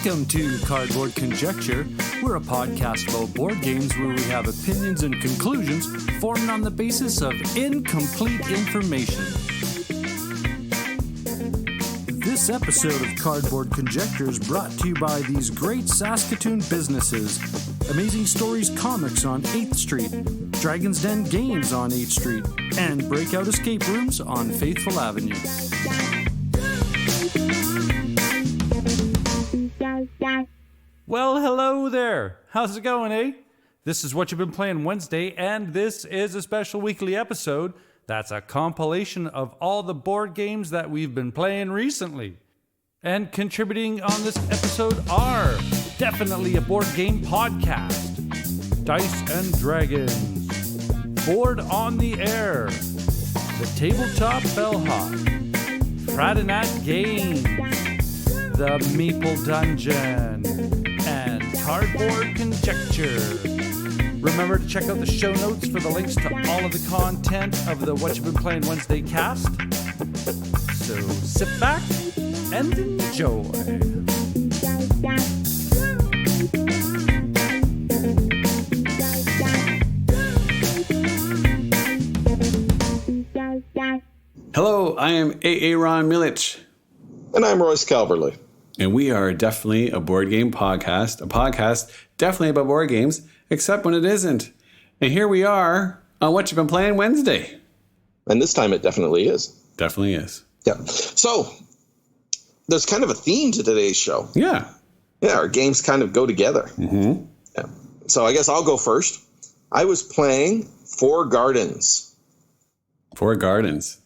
Welcome to Cardboard Conjecture. We're a podcast about board games where we have opinions and conclusions formed on the basis of incomplete information. This episode of Cardboard Conjecture is brought to you by these great Saskatoon businesses: Amazing Stories Comics on 8th Street, Dragon's Den Games on 8th Street, and Breakout Escape Rooms on Faithful Avenue. Well, hello there. How's it going, eh? This is Whatcha Been Playing Wednesday, and this is a special weekly episode that's a compilation of all the board games that we've been playing recently. And contributing on this episode are definitely a board game podcast, Dice and Dragons, Board on the Air, the Tabletop Bellhop, Fradinat Games, the Meeple Dungeon, and Cardboard Conjecture. Remember to check out the show notes for the links to all of the content of the Whatcha Been Playing Wednesday cast. So sit back and enjoy. Hello, I am Aaron Milich. And I'm Royce Calverley. And we are definitely a board game podcast, a podcast definitely about board games, except when it isn't. And here we are on Whatcha Been Playing Wednesday. And this time it definitely is. Definitely is. Yeah. So, there's kind of a theme to today's show. Yeah. Yeah, our games kind of go together. Mm-hmm. Yeah. So I guess I'll go first. I was playing Four Gardens. Four Gardens.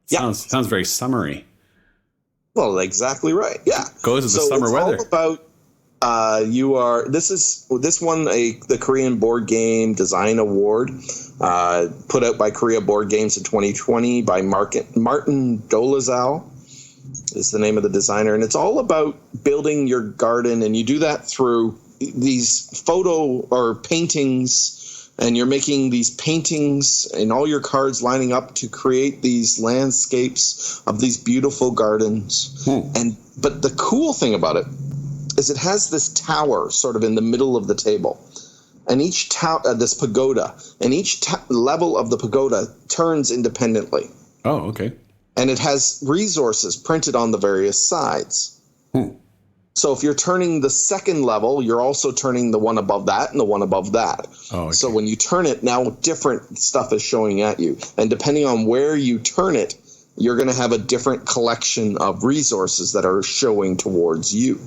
Yeah. Sounds very summery. Well, exactly right. Yeah. Goes with the summer weather. All about this won the Korean Board Game Design Award, put out by Korea Board Games in 2020 by Martin Dolezal is the name of the designer, and it's all about building your garden, and you do that through these photo or paintings. And you're making these paintings and all your cards lining up to create these landscapes of these beautiful gardens. But the cool thing about it is it has this tower sort of in the middle of the table. And each this pagoda, and each level of the pagoda turns independently. Oh, okay. And it has resources printed on the various sides. So if you're turning the second level, you're also turning the one above that and the one above that. Oh, okay. So when you turn it, now different stuff is showing at you. And depending on where you turn it, you're going to have a different collection of resources that are showing towards you.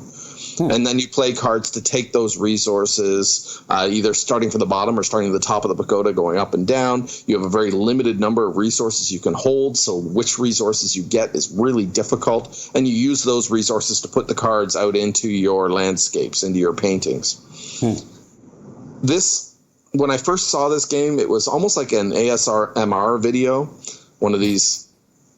And then you play cards to take those resources, either starting from the bottom or starting at the top of the pagoda, going up and down. You have a very limited number of resources you can hold, so which resources you get is really difficult. And you use those resources to put the cards out into your landscapes, into your paintings. When I first saw this game, it was almost like an ASMR video, one of these.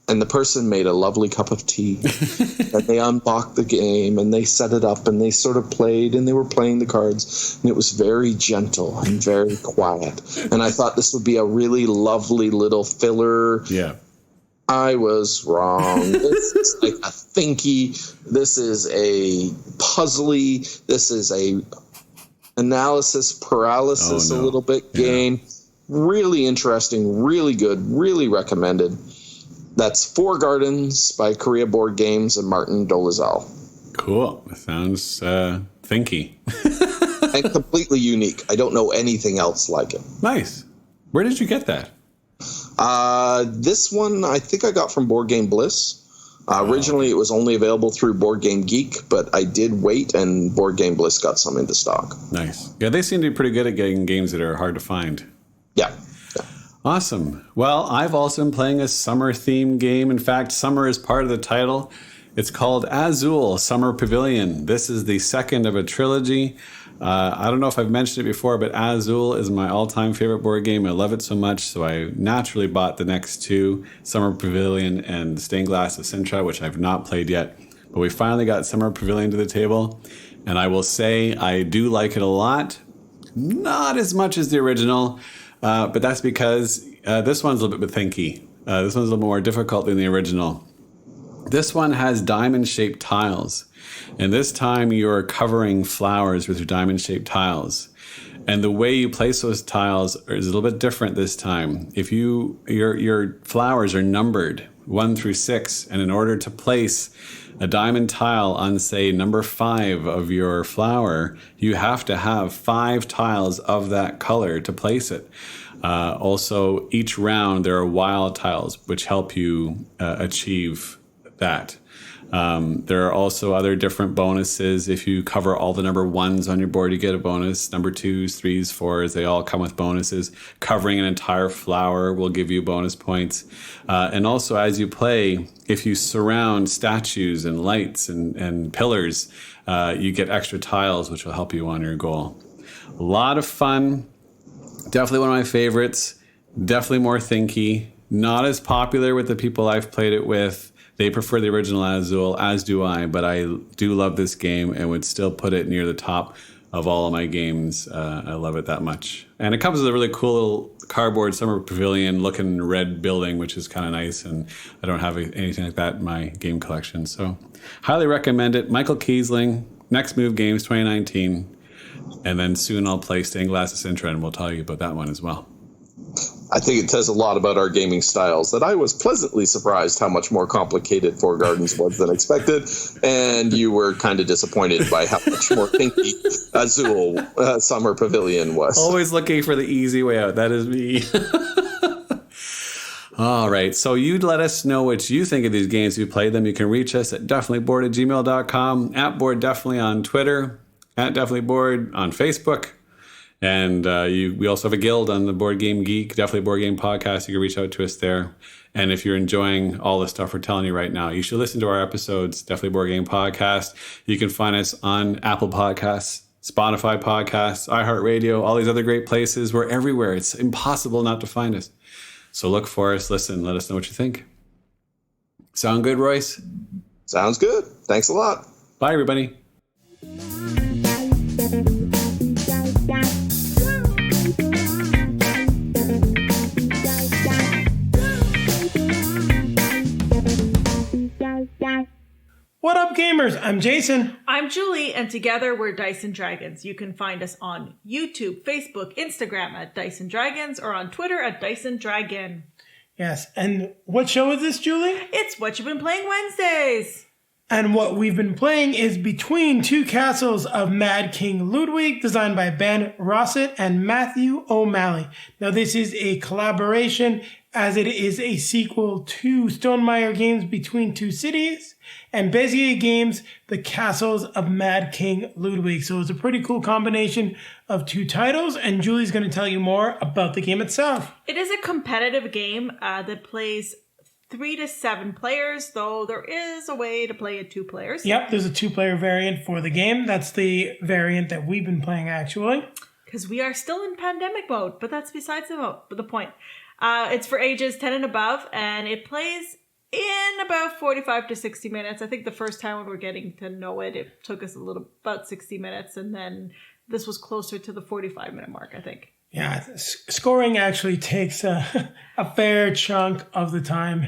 And the person made a lovely cup of tea, and they unlocked the game, and they set it up, and they sort of played, and they were playing the cards, and it was very gentle and very quiet. And I thought this would be a really lovely little filler. Yeah. I was wrong. This is like a thinky. This is a puzzly. This is a analysis paralysis a little bit game. Yeah. Really interesting, really good, really recommended. That's Four Gardens by Korea Board Games and Martin Dolezal. Cool. That sounds thinky. And completely unique. I don't know anything else like it. Nice. Where did you get that? This one I think I got from Board Game Bliss. Originally it was only available through Board Game Geek, but I did wait and Board Game Bliss got some into stock. Nice. Yeah, they seem to be pretty good at getting games that are hard to find. Yeah. Awesome. Well, I've also been playing a summer-themed game. In fact, summer is part of the title. It's called Azul Summer Pavilion. This is the second of a trilogy. I don't know if I've mentioned it before, but Azul is my all-time favorite board game. I love it so much, so I naturally bought the next two, Summer Pavilion and Stained Glass of Sintra, which I've not played yet. But we finally got Summer Pavilion to the table, and I will say I do like it a lot. Not as much as the original. But that's because this one's a little bit thinky. This one's a little more difficult than the original. This one has diamond-shaped tiles. And this time you're covering flowers with your diamond-shaped tiles. And the way you place those tiles is a little bit different this time. If your flowers are numbered 1 through 6, and in order to place a diamond tile on, say, number 5 of your flower, you have to have 5 tiles of that color to place it. Also, each round there are wild tiles which help you achieve that. There are also other different bonuses. If you cover all the number 1s on your board, you get a bonus. Number 2s, 3s, 4s, they all come with bonuses. Covering an entire flower will give you bonus points. And also, as you play, if you surround statues and lights and pillars, you get extra tiles, which will help you on your goal. A lot of fun. Definitely one of my favorites. Definitely more thinky. Not as popular with the people I've played it with. They prefer the original Azul, as do I, but I do love this game and would still put it near the top of all of my games. I love it that much. And it comes with a really cool little cardboard summer pavilion looking red building, which is kind of nice. And I don't have anything like that in my game collection. So highly recommend it. Michael Kiesling, Next Move Games 2019. And then soon I'll play Stained Glass Sintra, and we'll tell you about that one as well. I think it says a lot about our gaming styles that I was pleasantly surprised how much more complicated Four Gardens was than expected, and you were kind of disappointed by how much more pinky Azul Summer Pavilion was. Always looking for the easy way out. That is me. All right, so you'd let us know what you think of these games. If you played them, you can reach us at definitelyboard@gmail.com, at BoardDefinitely on Twitter, at definitelyboard on Facebook. And we also have a guild on the Board Game Geek, Definitely Board Game Podcast. You can reach out to us there. And if you're enjoying all the stuff we're telling you right now, you should listen to our episodes, Definitely Board Game Podcast. You can find us on Apple Podcasts, Spotify Podcasts, iHeartRadio, all these other great places. We're everywhere. It's impossible not to find us. So look for us, listen, let us know what you think. Sound good, Royce? Sounds good. Thanks a lot. Bye, everybody. What up, gamers? I'm Jayson. I'm Julie, and together we're Dice and Dragons. You can find us on YouTube, Facebook, Instagram at Dice and Dragons, or on Twitter at Dice and Dragon. Yes, and what show is this, Julie? It's Whatcha Been Playing Wednesdays. And what we've been playing is Between Two Castles of Mad King Ludwig, designed by Ben Rossett and Matthew O'Malley. Now, this is a collaboration, as it is a sequel to Stonemaier Games' Between Two Cities and Bezier Games' The Castles of Mad King Ludwig. So it's a pretty cool combination of two titles, and Julie's going to tell you more about the game itself. It is a competitive game that plays 3 to 7 players, though there is a way to play it 2 players. Yep, there's a 2-player variant for the game. That's the variant that we've been playing, actually. Because we are still in pandemic mode, but that's besides the point. It's for ages 10 and above, and it plays in about 45 to 60 minutes. I think the first time when we were getting to know it, it took us about 60 minutes, and then this was closer to the 45-minute mark, I think. Yeah, scoring actually takes a fair chunk of the time.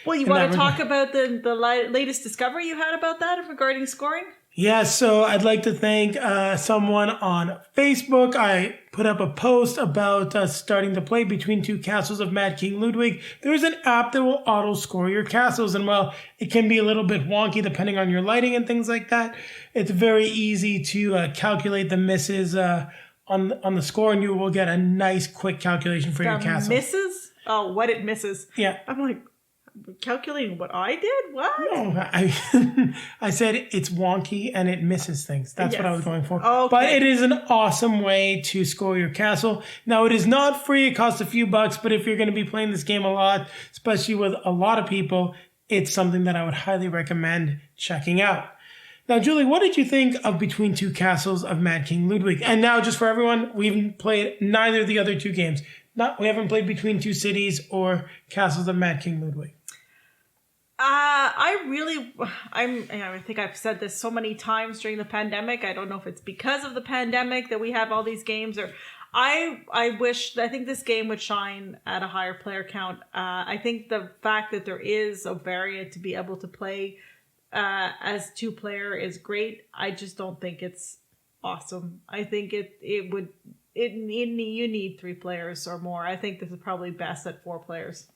Well, you want to talk about the latest discovery you had about that regarding scoring? Yeah, so I'd like to thank someone on Facebook. I put up a post about starting to play Between Two Castles of Mad King Ludwig. There's an app that will auto-score your castles, and well, it can be a little bit wonky depending on your lighting and things like that. It's very easy to calculate the misses on the score, and you will get a nice quick calculation for your castle. Misses? Oh, what it misses. Yeah. I'm like, calculating what I did? What? No, I said it's wonky and it misses things. That's Yes. what I was going for. Okay. But it is an awesome way to score your castle. Now, it is not free. It costs a few bucks, but if you're going to be playing this game a lot, especially with a lot of people, it's something that I would highly recommend checking out. Now, Julie, what did you think of Between Two Castles of Mad King Ludwig? And now, just for everyone, we've played neither of the other two games. We haven't played Between Two Cities or Castles of Mad King Ludwig. I think I've said this so many times during the pandemic. I don't know if it's because of the pandemic that we have all these games, or I think this game would shine at a higher player count. I think the fact that there is a variant to be able to play as 2-player is great. I just don't think it's awesome. I think you need 3 players or more. I think this is probably best at 4 players.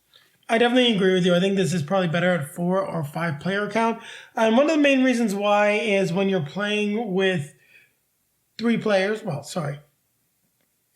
I definitely agree with you. I think this is probably better at 4 or 5 player count. And one of the main reasons why is when you're playing with 3 players,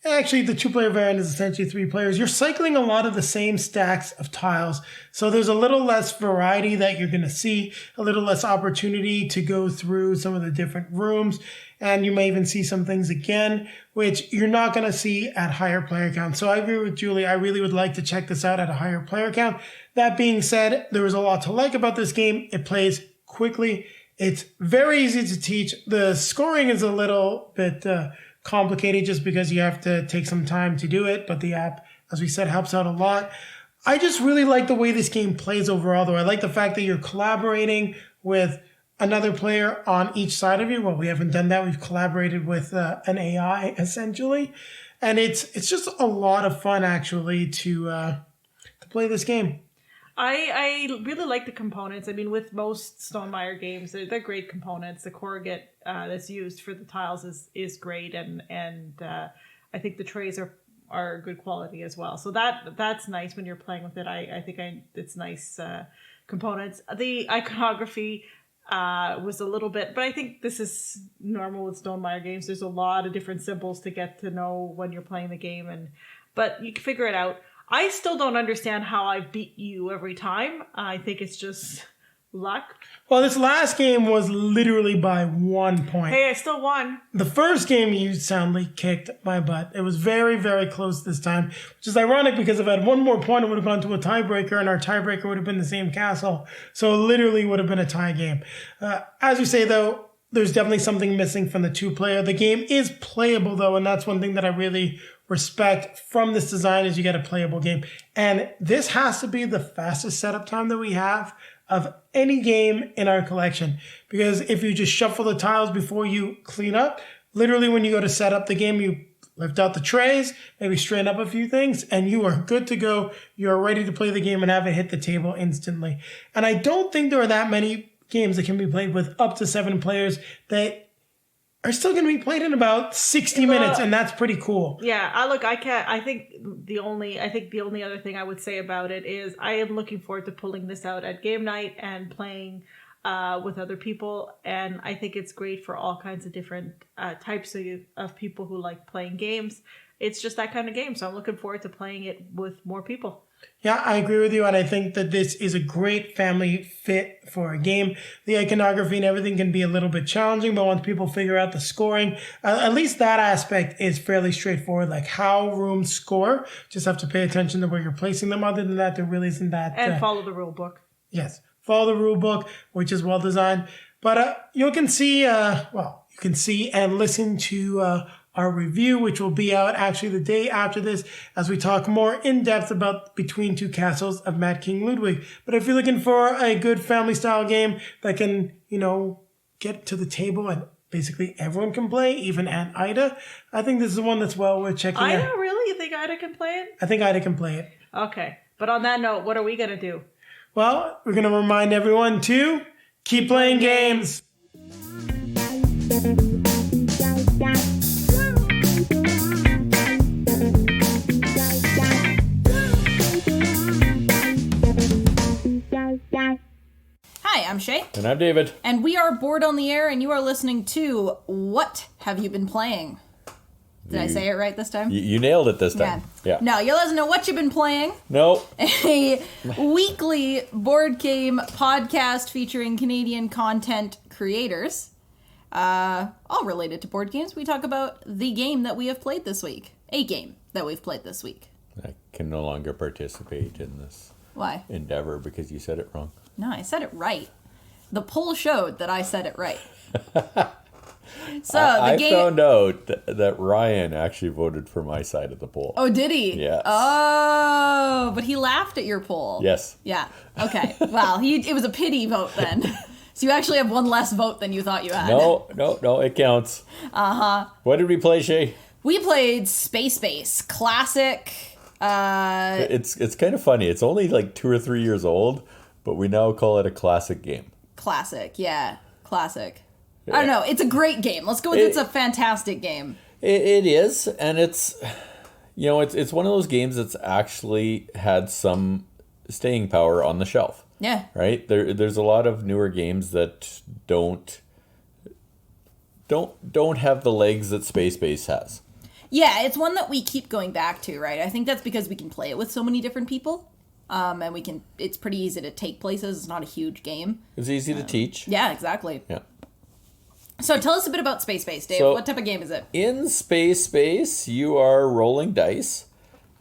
actually, the 2-player variant is essentially 3 players. You're cycling a lot of the same stacks of tiles. So there's a little less variety that you're going to see, a little less opportunity to go through some of the different rooms. And you may even see some things again, which you're not going to see at higher player count. So I agree with Julie. I really would like to check this out at a higher player count. That being said, there is a lot to like about this game. It plays quickly. It's very easy to teach. The scoring is a little bit complicated just because you have to take some time to do it, but the app, as we said, helps out a lot. I just really like the way this game plays overall, though. I like the fact that you're collaborating with another player on each side of you. Well, we haven't done that. We've collaborated with an AI, essentially. And it's just a lot of fun, actually, to play this game. I really like the components. I mean, with most Stonemaier games, they're great components. The corrugate that's used for the tiles is great, and I think the trays are good quality as well. So that's nice when you're playing with it. I think it's nice components. The iconography was a little bit, but I think this is normal with Stonemaier games. There's a lot of different symbols to get to know when you're playing the game, but you can figure it out. I still don't understand how I beat you every time. I think it's just luck. Well, this last game was literally by 1 point. Hey, I still won. The first game you soundly kicked my butt. It was very, very close this time, which is ironic because if I had 1 more point, it would have gone to a tiebreaker, and our tiebreaker would have been the same castle. So it literally would have been a tie game. As you say, though, there's definitely something missing from the 2-player. The game is playable, though, and that's one thing that I really respect from this design is you get a playable game. And this has to be the fastest setup time that we have of any game in our collection. Because if you just shuffle the tiles before you clean up, literally when you go to set up the game, you lift out the trays, maybe straighten up a few things, and you are good to go. You're ready to play the game and have it hit the table instantly. And I don't think there are that many games that can be played with up to 7 players that are still going to be played in about 60 minutes, and that's pretty cool. Yeah, I think the only other thing I would say about it is I am looking forward to pulling this out at game night and playing with other people, and I think it's great for all kinds of different types of people who like playing games. It's just that kind of game, so I'm looking forward to playing it with more people. Yeah, I agree with you, and I think that this is a great family fit for a game. The iconography and everything can be a little bit challenging, but once people figure out the scoring, at least that aspect is fairly straightforward, like how rooms score. Just have to pay attention to where you're placing them. Other than that, there really isn't that. And follow the rule book. Yes, follow the rule book, which is well designed. But you can see and listen to our review, which will be out actually the day after this, as we talk more in depth about Between Two Castles of Mad King Ludwig. But if you're looking for a good family style game that can, get to the table and basically everyone can play, even Aunt Ida, I think this is one that's well worth checking out. Ida, really? You think Ida can play it? I think Ida can play it. Okay. But on that note, what are we going to do? Well, we're going to remind everyone to keep playing games. Hi, I'm Shea. And I'm David. And we are Board on the Air, and you are listening to What Have You Been Playing? Did I say it right this time? You nailed it this time. Yeah. No, you're listening to What You've Been Playing. No. A weekly board game podcast featuring Canadian content creators. All related to board games. We talk about the game that we have played this week. A game that we've played this week. I can no longer participate in this endeavor because you said it wrong. No, I said it right. The poll showed that I said it right. So I found out that Ryan actually voted for my side of the poll. Oh, did he? Yes. Oh, but he laughed at your poll. Yes. Yeah. Okay. Well, it was a pity vote then. So you actually have one less vote than you thought you had. No, it counts. Uh-huh. What did we play, Shea? We played Space Base Classic. It's kind of funny. It's only like 2 or 3 years old, but we now call it a classic game. Classic, yeah. Classic. I don't know. It's a great game. Let's go with it's a fantastic game. It is, and it's it's one of those games that's actually had some staying power on the shelf. Yeah. Right? There's a lot of newer games that don't have the legs that Space Base has. Yeah, it's one that we keep going back to, right? I think that's because we can play it with so many different people. And it's pretty easy to take places. It's not a huge game. It's easy to teach. Yeah, exactly. Yeah. So tell us a bit about Space Base, Dave. So, what type of game is it? In Space Base, you are rolling dice.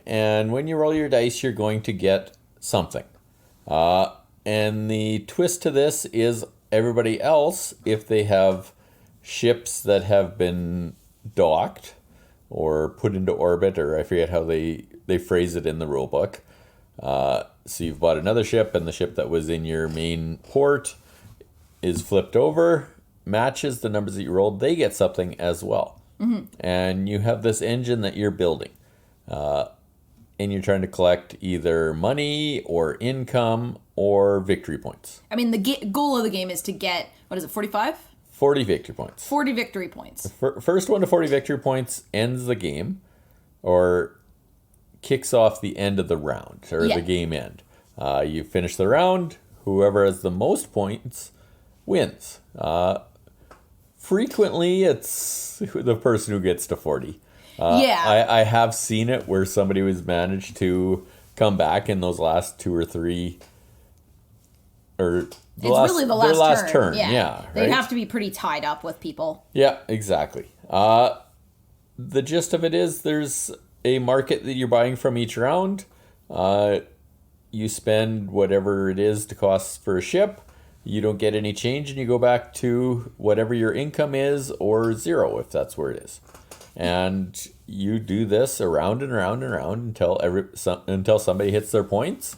And when you roll your dice, you're going to get something. And the twist to this is everybody else, if they have ships that have been docked or put into orbit, or I forget how they phrase it in the rule book. So you've bought another ship, and the ship that was in your main port is flipped over, matches the numbers that you rolled, they get something as well. Mm-hmm. And you have this engine that you're building. And you're trying to collect either money or income or victory points. I mean, the goal of the game is to get, 45? 40 victory points. 40 victory points. First one to 40 victory points ends the game, or kicks off the end of the round, or the game end. You finish the round, whoever has the most points wins. Frequently, it's the person who gets to 40. I have seen it where somebody was managed to come back in those last 2 or 3, or the last turn. Yeah, right? They'd have to be pretty tied up with people. Yeah, exactly. The gist of it is there's a market that you're buying from each round. You spend whatever it is to cost for a ship. You don't get any change, and you go back to whatever your income is, or 0 if that's where it is. And you do this around and around and around until somebody hits their points.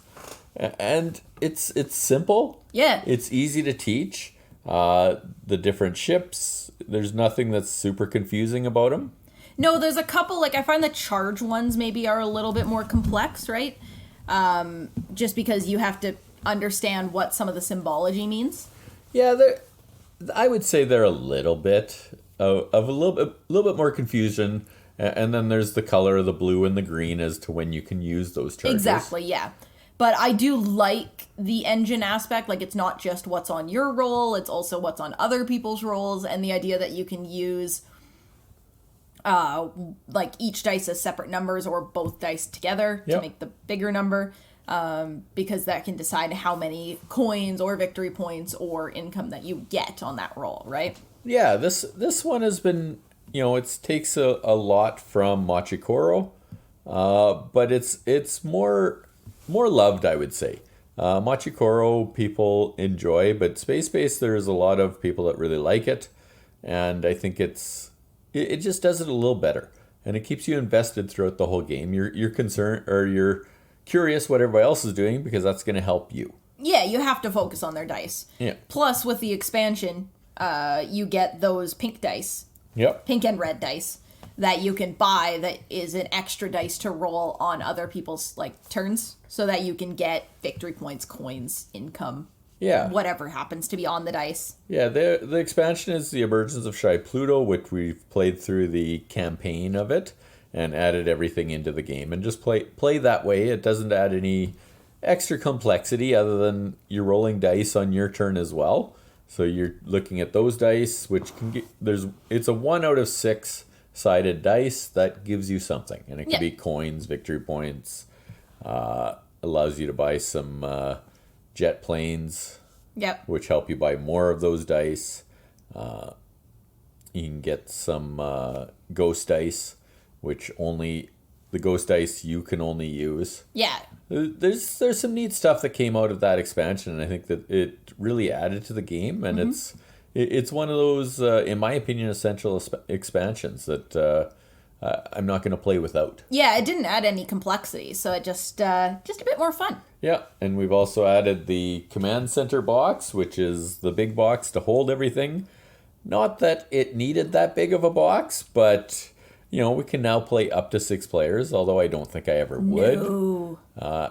And it's simple. Yeah. It's easy to teach. The different ships, there's nothing that's super confusing about them. No, there's a couple, I find the charge ones maybe are a little bit more complex, right? Just because you have to understand what some of the symbology means. Yeah, I would say they're a little bit of a little bit more confusion. And then there's the color of the blue and the green as to when you can use those charges. Exactly, yeah. But I do like the engine aspect. It's not just what's on your roll, it's also what's on other people's rolls, and the idea that you can use each dice as separate numbers or both dice together to make the bigger number, because that can decide how many coins or victory points or income that you get on that roll, right? Yeah, this one has been, it takes a lot from Machikoro, but it's more loved, I would say. Machikoro people enjoy, but Space Base, there's a lot of people that really like it, and I think it just does it a little better, and it keeps you invested throughout the whole game. You're concerned, or you're curious what everybody else is doing, because that's going to help you. Yeah, you have to focus on their dice. Yeah. Plus, with the expansion, you get those pink dice. Yep. Pink and red dice that you can buy that is an extra dice to roll on other people's turns, so that you can get victory points, coins, income, whatever happens to be on the dice. Yeah, the expansion is the emergence of Shy Pluto, which we've played through the campaign of it and added everything into the game, and just play that way. It doesn't add any extra complexity other than you're rolling dice on your turn as well. So you're looking at those dice, which it's a 1 out of 6 sided dice that gives you something, and it can be coins, victory points, allows you to buy some jet planes, which help you buy more of those dice. You can get some ghost dice, which the ghost dice you can only use. Yeah. There's some neat stuff that came out of that expansion, and I think that it really added to the game, and it's one of those, in my opinion, essential expansions that I'm not going to play without. Yeah, it didn't add any complexity, so it just a bit more fun. Yeah, and we've also added the command center box, which is the big box to hold everything. Not that it needed that big of a box, but we can now play up to 6 players, although I don't think I ever would. No.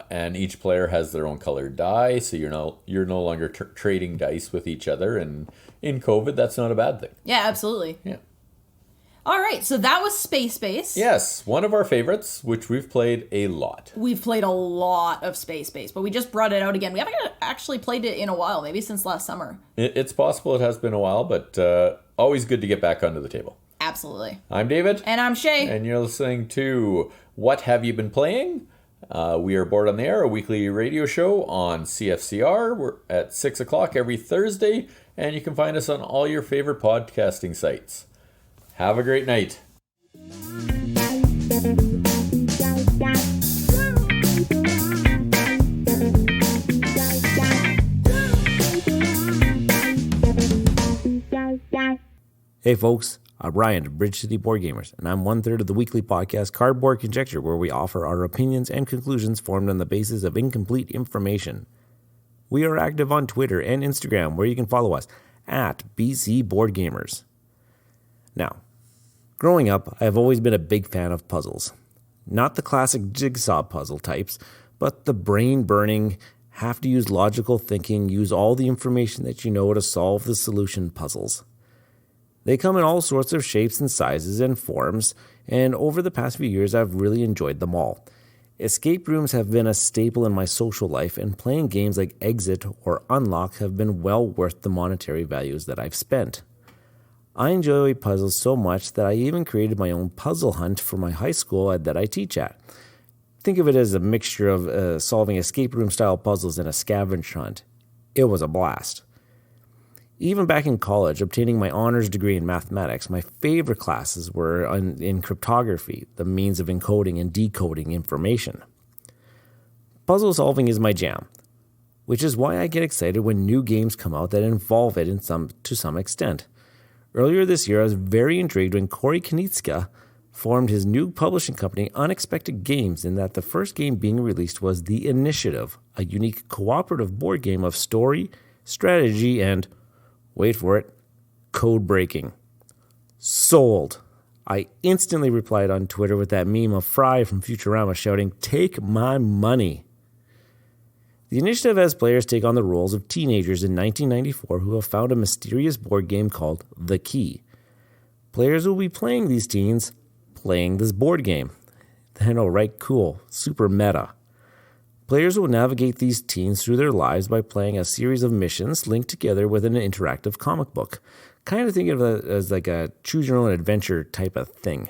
And each player has their own colored die, so you're no longer trading dice with each other. And in COVID, that's not a bad thing. Yeah, absolutely. Yeah. All right, so that was Space Base. Yes, one of our favorites, which we've played a lot. We've played a lot of Space Base, but we just brought it out again. We haven't actually played it in a while, maybe since last summer. It's possible it has been a while, but always good to get back onto the table. Absolutely. I'm David. And I'm Shea. And you're listening to What Have You Been Playing? We are Board on the Air, a weekly radio show on CFCR. We're at 6 o'clock every Thursday, and you can find us on all your favorite podcasting sites. Have a great night. Hey folks, I'm Ryan of Bridge City Board Gamers, and I'm 1/3 of the weekly podcast Cardboard Conjecture, where we offer our opinions and conclusions formed on the basis of incomplete information. We are active on Twitter and Instagram, where you can follow us at BC Board Gamers. Now, growing up, I have always been a big fan of puzzles. Not the classic jigsaw puzzle types, but the brain-burning, have to use logical thinking, use all the information that you know to solve the solution puzzles. They come in all sorts of shapes and sizes and forms, and over the past few years I've really enjoyed them all. Escape rooms have been a staple in my social life, and playing games like Exit or Unlock have been well worth the monetary values that I've spent. I enjoy puzzles so much that I even created my own puzzle hunt for my high school that I teach at. Think of it as a mixture of solving escape room style puzzles and a scavenger hunt. It was a blast. Even back in college, obtaining my honors degree in mathematics, my favorite classes were in cryptography, the means of encoding and decoding information. Puzzle solving is my jam, which is why I get excited when new games come out that involve it to some extent. Earlier this year, I was very intrigued when Corey Knizia formed his new publishing company, Unexpected Games, in that the first game being released was The Initiative, a unique cooperative board game of story, strategy, and, wait for it, code breaking. Sold. I instantly replied on Twitter with that meme of Fry from Futurama shouting, "Take my money." The Initiative has players take on the roles of teenagers in 1994 who have found a mysterious board game called The Key. Players will be playing these teens, playing this board game. I know, right? Cool. Super meta. Players will navigate these teens through their lives by playing a series of missions linked together with an interactive comic book. Kind of think of it as like a choose-your-own-adventure type of thing.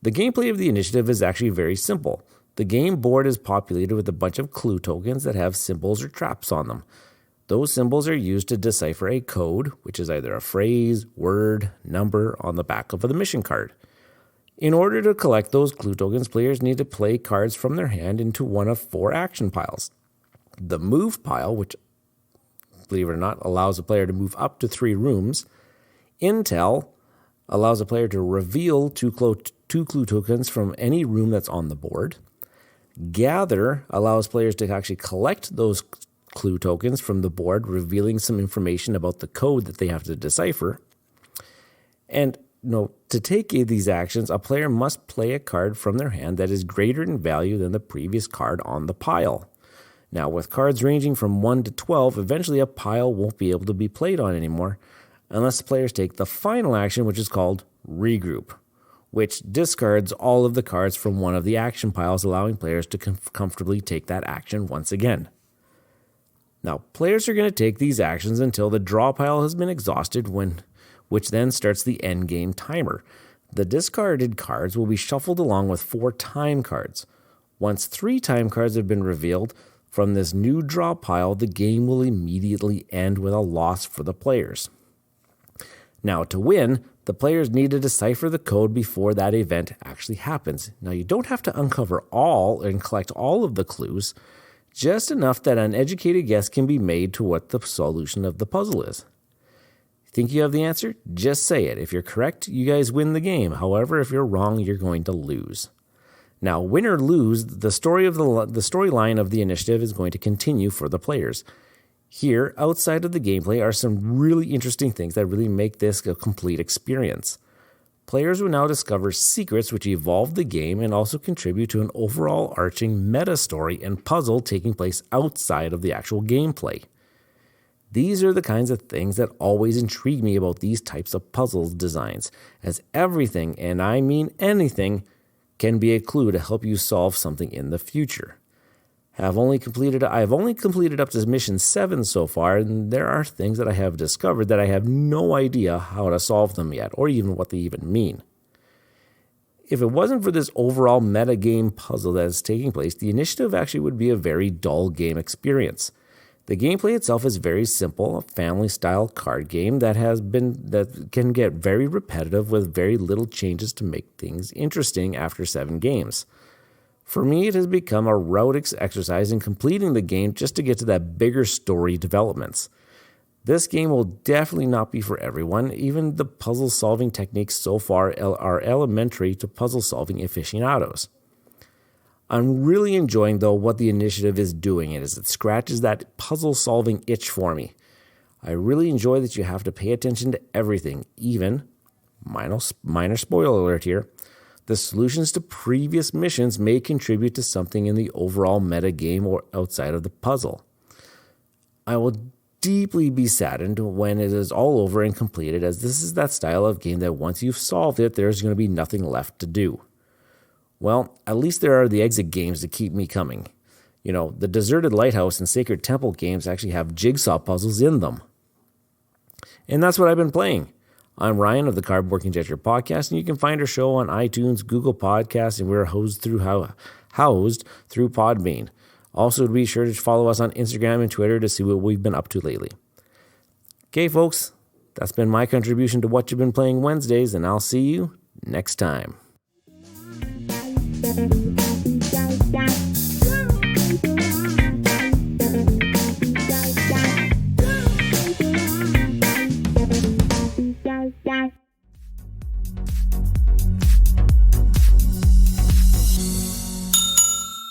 The gameplay of The Initiative is actually very simple. The game board is populated with a bunch of clue tokens that have symbols or traps on them. Those symbols are used to decipher a code, which is either a phrase, word, number, on the back of the mission card. In order to collect those clue tokens, players need to play cards from their hand into one of 4 action piles. The move pile, which, believe it or not, allows a player to move up to 3 rooms. Intel allows a player to reveal 2 clue tokens from any room that's on the board. Gather allows players to actually collect those clue tokens from the board, revealing some information about the code that they have to decipher. And to take these actions, a player must play a card from their hand that is greater in value than the previous card on the pile. Now, with cards ranging from 1 to 12, eventually a pile won't be able to be played on anymore unless the players take the final action, which is called regroup, which discards all of the cards from one of the action piles, allowing players to comfortably take that action once again. Now, players are going to take these actions until the draw pile has been exhausted, which then starts the end game timer. The discarded cards will be shuffled along with 4 time cards. Once 3 time cards have been revealed from this new draw pile, the game will immediately end with a loss for the players. Now, to win, the players need to decipher the code before that event actually happens. Now, you don't have to uncover all and collect all of the clues, just enough that an educated guess can be made to what the solution of the puzzle is. Think you have the answer? Just say it. If you're correct, you guys win the game. However, if you're wrong, you're going to lose. Now, win or lose, the storyline of the initiative is going to continue for the players. Here, outside of the gameplay, are some really interesting things that really make this a complete experience. Players will now discover secrets which evolve the game and also contribute to an overall arching meta story and puzzle taking place outside of the actual gameplay. These are the kinds of things that always intrigue me about these types of puzzle designs, as everything, and I mean anything, can be a clue to help you solve something in the future. I have only completed up to mission 7 so far, and there are things that I have discovered that I have no idea how to solve them yet, or even what they even mean. If it wasn't for this overall metagame puzzle that is taking place, the initiative actually would be a very dull game experience. The gameplay itself is very simple, a family-style card game that can get very repetitive with very little changes to make things interesting after 7 games. For me, it has become a route exercise in completing the game just to get to that bigger story developments. This game will definitely not be for everyone. Even the puzzle-solving techniques so far are elementary to puzzle-solving aficionados. I'm really enjoying, though, what the initiative is doing, as it scratches that puzzle-solving itch for me. I really enjoy that you have to pay attention to everything, even, minor spoiler alert here, the solutions to previous missions may contribute to something in the overall metagame or outside of the puzzle. I will deeply be saddened when it is all over and completed, as this is that style of game that once you've solved it, there's going to be nothing left to do. Well, at least there are the exit games to keep me coming. You know, the Deserted Lighthouse and Sacred Temple games actually have jigsaw puzzles in them. And that's what I've been playing. I'm Ryan of the Cardboard Conjecture podcast, and you can find our show on iTunes, Google Podcasts, and we're housed through Podbean. Also, be sure to follow us on Instagram and Twitter to see what we've been up to lately. Okay, folks, that's been my contribution to What You've Been Playing Wednesdays, and I'll see you next time.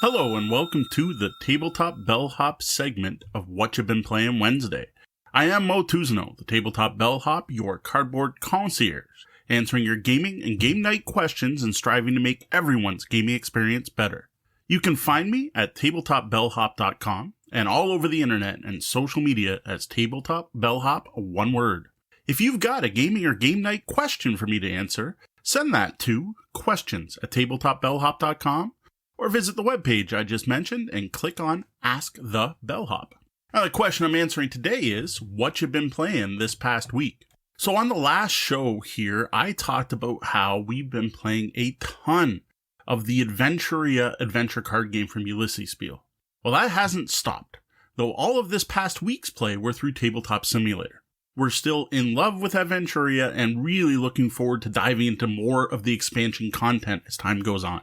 Hello and welcome to the Tabletop Bellhop segment of Whatcha Been Playing Wednesday. I am Moe T, the Tabletop Bellhop, your cardboard concierge, answering your gaming and game night questions and striving to make everyone's gaming experience better. You can find me at tabletopbellhop.com and all over the internet and social media as Tabletop Bellhop, one word. If you've got a gaming or game night question for me to answer, send that to questions@tabletopbellhop.com or visit the webpage I just mentioned and click on Ask the Bellhop. Now, the question I'm answering today is, what you been playing this past week? So on the last show here, I talked about how we've been playing a ton of the Adventuria adventure card game from Ulysses Spiel. Well, that hasn't stopped, though all of this past week's play were through Tabletop Simulator. We're still in love with Adventuria and really looking forward to diving into more of the expansion content as time goes on.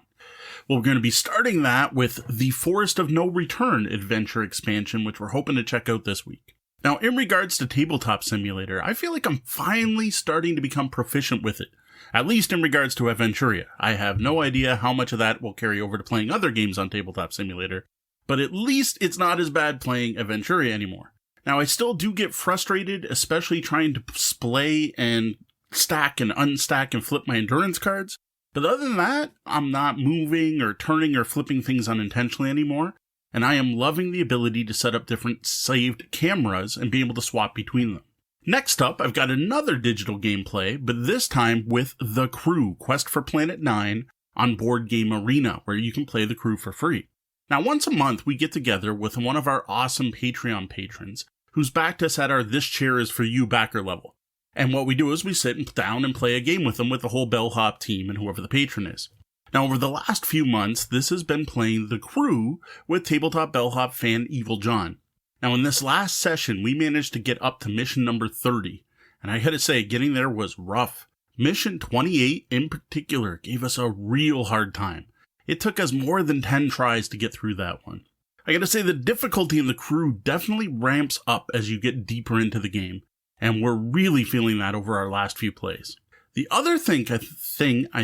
Well, we're going to be starting that with the Forest of No Return adventure expansion, which we're hoping to check out this week. Now, in regards to Tabletop Simulator, I feel like I'm finally starting to become proficient with it, at least in regards to Adventuria. I have no idea how much of that will carry over to playing other games on Tabletop Simulator, but at least it's not as bad playing Adventuria anymore. Now, I still do get frustrated, especially trying to splay and stack and unstack and flip my endurance cards. But other than that, I'm not moving or turning or flipping things unintentionally anymore, and I am loving the ability to set up different saved cameras and be able to swap between them. Next up, I've got another digital gameplay, but this time with The Crew, Quest for Planet 9 on Board Game Arena, where you can play The Crew for free. Now, once a month, we get together with one of our awesome Patreon patrons who's backed us at our This Chair Is For You backer level. And what we do is we sit down and play a game with them with the whole Bellhop team and whoever the patron is. Now, over the last few months, this has been playing The Crew with Tabletop Bellhop fan Evil John. Now, in this last session, we managed to get up to mission number 30. And I gotta say, getting there was rough. Mission 28 in particular gave us a real hard time. It took us more than 10 tries to get through that one. I gotta say, the difficulty in The Crew definitely ramps up as you get deeper into the game. And we're really feeling that over our last few plays. The other thing I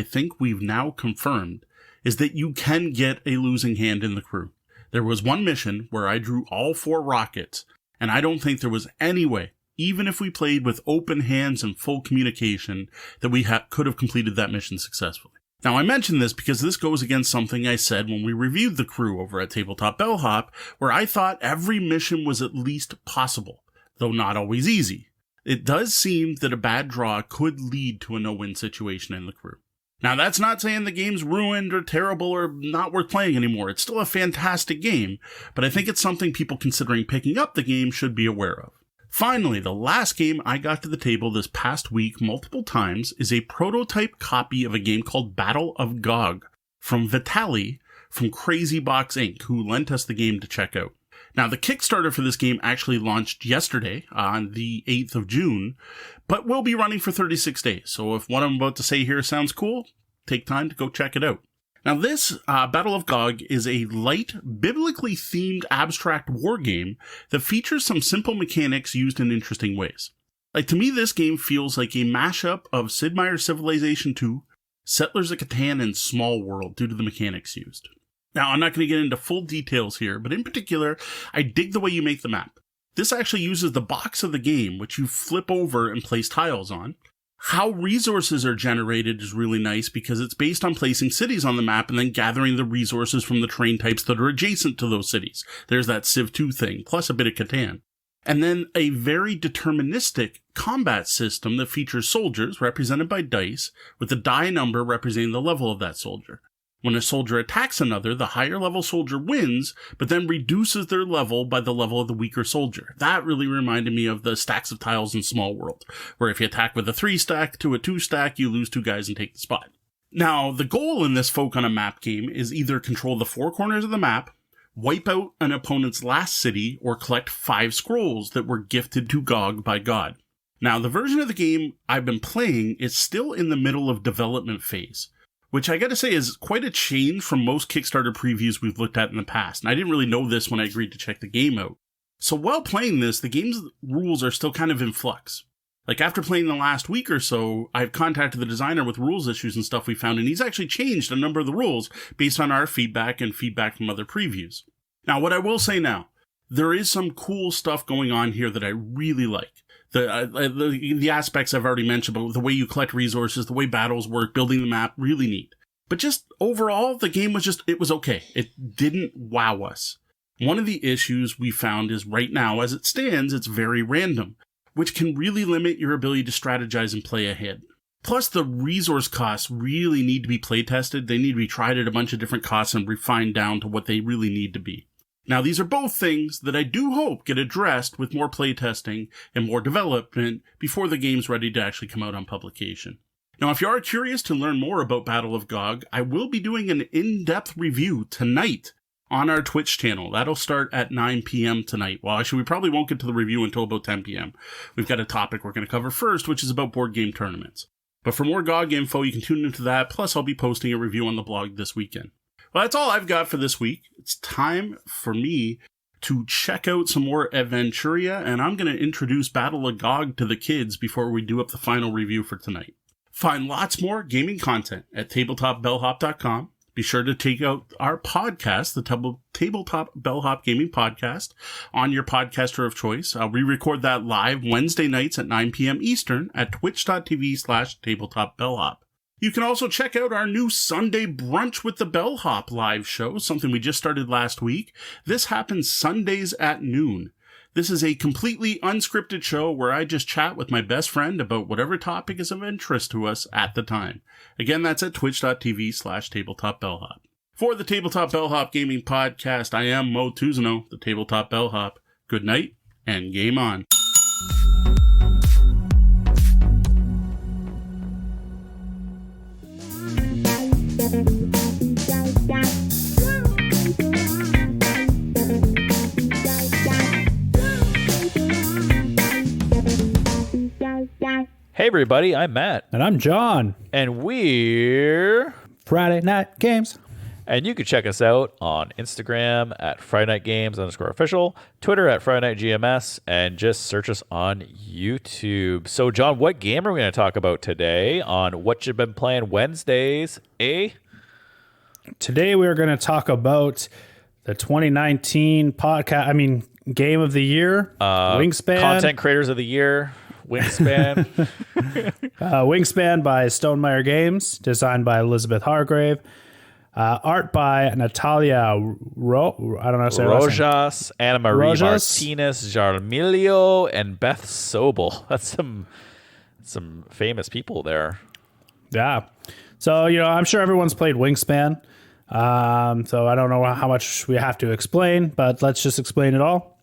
think we've now confirmed is that you can get a losing hand in The Crew. There was one mission where I drew all 4 rockets, and I don't think there was any way even if we played with open hands and full communication, that we could have completed that mission successfully. Now, I mention this because this goes against something I said when we reviewed the crew over at Tabletop Bellhop, where I thought every mission was at least possible, though not always easy. It does seem that a bad draw could lead to a no-win situation in the crew. Now, that's not saying the game's ruined or terrible or not worth playing anymore. It's still a fantastic game, but I think it's something people considering picking up the game should be aware of. Finally, the last game I got to the table this past week multiple times is a prototype copy of a game called Battle of Gog from Vitaly from Crazy Box Inc., who lent us the game to check out. Now, the Kickstarter for this game actually launched yesterday on the 8th of June, but will be running for 36 days. So if what I'm about to say here sounds cool, take time to go check it out. Now, this Battle of Gog is a light, biblically themed abstract war game that features some simple mechanics used in interesting ways. Like, to me, this game feels like a mashup of Sid Meier's Civilization 2, Settlers of Catan, and Small World due to the mechanics used. Now, I'm not going to get into full details here, but in particular, I dig the way you make the map. This actually uses the box of the game, which you flip over and place tiles on. How resources are generated is really nice because it's based on placing cities on the map and then gathering the resources from the terrain types that are adjacent to those cities. There's that Civ 2 thing, plus a bit of Catan. And then a very deterministic combat system that features soldiers, represented by dice, with the die number representing the level of that soldier. When a soldier attacks another, the higher level soldier wins, but then reduces their level by the level of the weaker soldier. That really reminded me of the stacks of tiles in Small World, where if you attack with a 3 stack to a 2 stack, you lose 2 guys and take the spot. Now, the goal in this folk on a map game is either control the 4 corners of the map, wipe out an opponent's last city, or collect 5 scrolls that were gifted to Gog by God. Now, the version of the game I've been playing is still in the middle of development phase, which I gotta say is quite a change from most Kickstarter previews we've looked at in the past. And I didn't really know this when I agreed to check the game out. So while playing this, the game's rules are still kind of in flux. Like, after playing the last week or so, I've contacted the designer with rules issues and stuff we found, and he's actually changed a number of the rules based on our feedback and feedback from other previews. Now, what I will say now, there is some cool stuff going on here that I really like. The aspects I've already mentioned about the way you collect resources, the way battles work, building the map, really neat. But just overall, the game was it was okay. It didn't wow us. One of the issues we found is right now, as it stands, it's very random, which can really limit your ability to strategize and play ahead. Plus, the resource costs really need to be play tested. They need to be tried at a bunch of different costs and refined down to what they really need to be. Now, these are both things that I do hope get addressed with more playtesting and more development before the game's ready to actually come out on publication. Now, if you are curious to learn more about Battle of Gog, I will be doing an in-depth review tonight on our Twitch channel. That'll start at 9 p.m. tonight. Well, actually, we probably won't get to the review until about 10 p.m. We've got a topic we're going to cover first, which is about board game tournaments. But for more GOG info, you can tune into that. Plus, I'll be posting a review on the blog this weekend. Well, that's all I've got for this week. It's time for me to check out some more Aventuria, and I'm going to introduce Battle of Gog to the kids before we do up the final review for tonight. Find lots more gaming content at tabletopbellhop.com. Be sure to take out our podcast, the Tabletop Bellhop Gaming Podcast, on your podcaster of choice. We record that live Wednesday nights at 9 p.m. Eastern at twitch.tv/tabletopbellhop. You can also check out our new Sunday Brunch with the Bellhop live show, something we just started last week. This happens Sundays at noon. This is a completely unscripted show where I just chat with my best friend about whatever topic is of interest to us at the time. Again, that's at twitch.tv/tabletopbellhop. For the Tabletop Bellhop Gaming Podcast, I am Moe T, the Tabletop Bellhop. Good night, and game on. Hey everybody, I'm Matt. And I'm John. And we're Friday Night Games. And you can check us out on Instagram at FridayNightGames_official, Twitter at FridayNightGMS, and just search us on YouTube. So John, what game are we going to talk about today on Whatcha Been Playing Wednesdays, eh? Today we are going to talk about the 2019 podcast. Game of the Year, Wingspan. Content Creators of the Year, Wingspan. Wingspan by Stonemeyer Games, designed by Elizabeth Hargrave. Art by Natalia I don't know how to say her last name. Rojas, Anna Marie Rojas. Martinez, Jarmilio, and Beth Sobel. That's some famous people there. Yeah. So, I'm sure everyone's played Wingspan. So I don't know how much we have to explain, but let's just explain it all.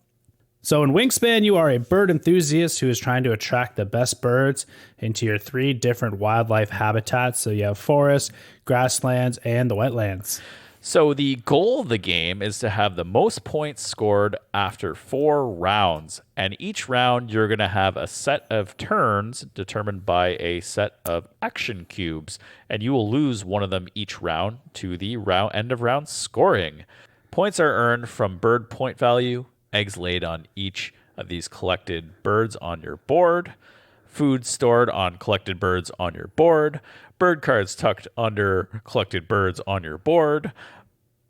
So in Wingspan, you are a bird enthusiast who is trying to attract the best birds into your 3 different wildlife habitats. So you have forests, grasslands, and the wetlands. So the goal of the game is to have the most points scored after 4 rounds. And each round, you're going to have a set of turns determined by a set of action cubes. And you will lose one of them each round to the end of round scoring. Points are earned from bird point value, eggs laid on each of these collected birds on your board, food stored on collected birds on your board, bird cards tucked under collected birds on your board,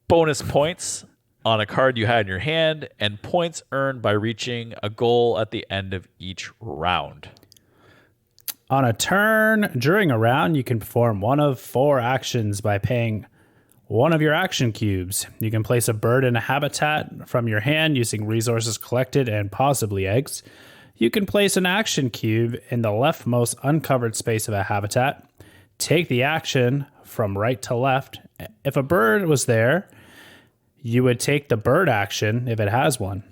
bonus points on a card you had in your hand, and points earned by reaching a goal at the end of each round. On a turn during a round, you can perform one of 4 actions by paying one of your action cubes. You can place a bird in a habitat from your hand using resources collected and possibly eggs. You can place an action cube in the leftmost uncovered space of a habitat. Take the action from right to left. If a bird was there, you would take the bird action if it has one.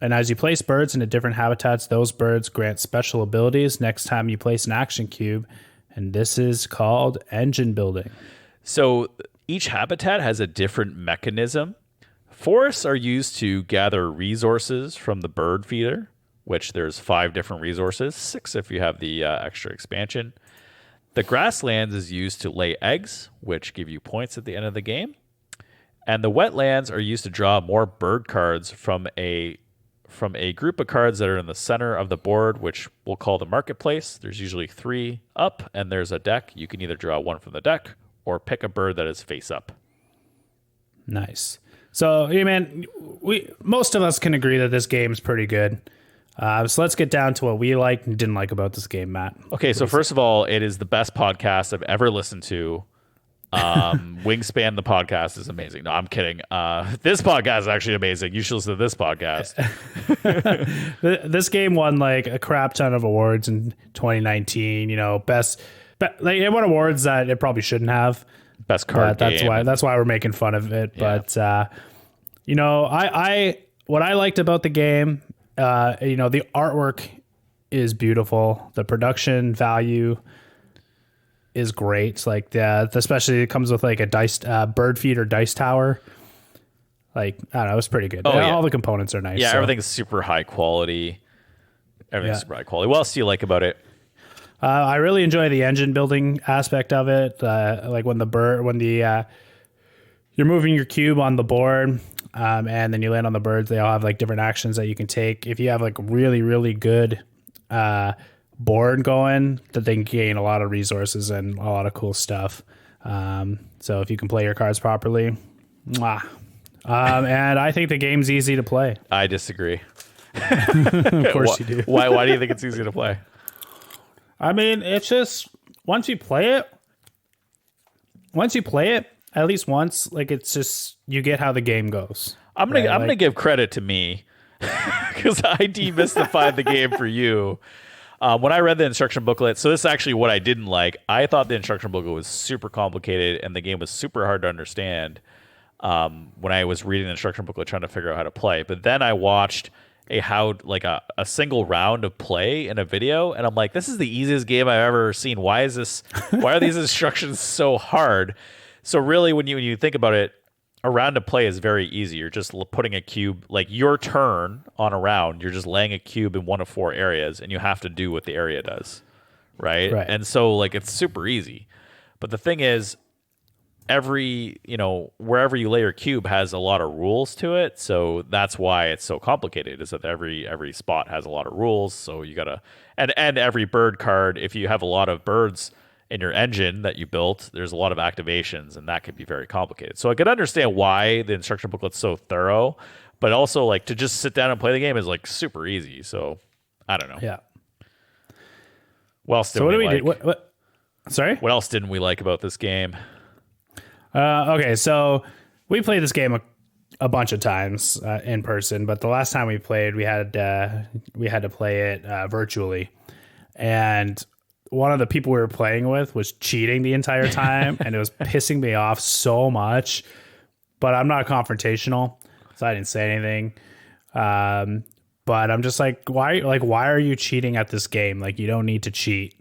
And as you place birds into different habitats, those birds grant special abilities next time you place an action cube. And this is called engine building. So each habitat has a different mechanism. Forests are used to gather resources from the bird feeder, which there's 5 different resources, 6 if you have the extra expansion. The grasslands is used to lay eggs, which give you points at the end of the game. And the wetlands are used to draw more bird cards from a group of cards that are in the center of the board, which we'll call the marketplace. There's usually 3 up, and there's a deck. You can either draw one from the deck or pick a bird that is face up. Nice. So, most of us can agree that this game is pretty good. So let's get down to what we liked and didn't like about this game, Matt. Okay, so first of all, it is the best podcast I've ever listened to. Wingspan, the podcast, is amazing. No, I'm kidding. This podcast is actually amazing. You should listen to this podcast. This game won like a crap ton of awards in 2019. It won awards that it probably shouldn't have. Best card game. That's why we're making fun of it. Yeah. But what I liked about the game, the artwork is beautiful. The production value is great. It's like especially it comes with like a dice bird feeder dice tower. Like, I don't know, it was pretty good. All the components are nice. Yeah, everything's super high quality. Super high quality. What else do you like about it? I really enjoy the engine building aspect of it. Like when you're moving your cube on the board, and then you land on the birds, they all have like different actions that you can take. If you have like really, really good board going, that they can gain a lot of resources and a lot of cool stuff. So if you can play your cards properly, and I think the game's easy to play. I disagree. Of course you do. Why do you think it's easy to play? I mean, it's just once you play it, at least once, like it's just you get how the game goes. I'm gonna give credit to me because I demystified the game for you. When I read the instruction booklet, so this is actually what I didn't like. I thought the instruction booklet was super complicated and the game was super hard to understand when I was reading the instruction booklet trying to figure out how to play. But then I watched a single round of play in a video, and I'm like, this is the easiest game I've ever seen. Why are these instructions so hard? So really, when you think about it, a round of play is very easy. You're just putting a cube, like your turn on a round, you're just laying a cube in one of 4 areas, and you have to do what the area does, right? And so like it's super easy. But the thing is, wherever you lay your cube has a lot of rules to it, so that's why it's so complicated. Is that every spot has a lot of rules, so you gotta and every bird card. If you have a lot of birds in your engine that you built, there's a lot of activations, and that could be very complicated. So I could understand why the instruction booklet's so thorough, But also, like, to just sit down and play the game is like super easy. So I don't know. Yeah. What else did So what we do we like? do? Sorry? What else didn't we like about this game? Okay, so we played this game a bunch of times in person, but the last time we played, we had to play it virtually, and one of the people we were playing with was cheating the entire time, and it was pissing me off so much. But I'm not confrontational, so I didn't say anything. But I'm just like, why are you cheating at this game? Like, you don't need to cheat.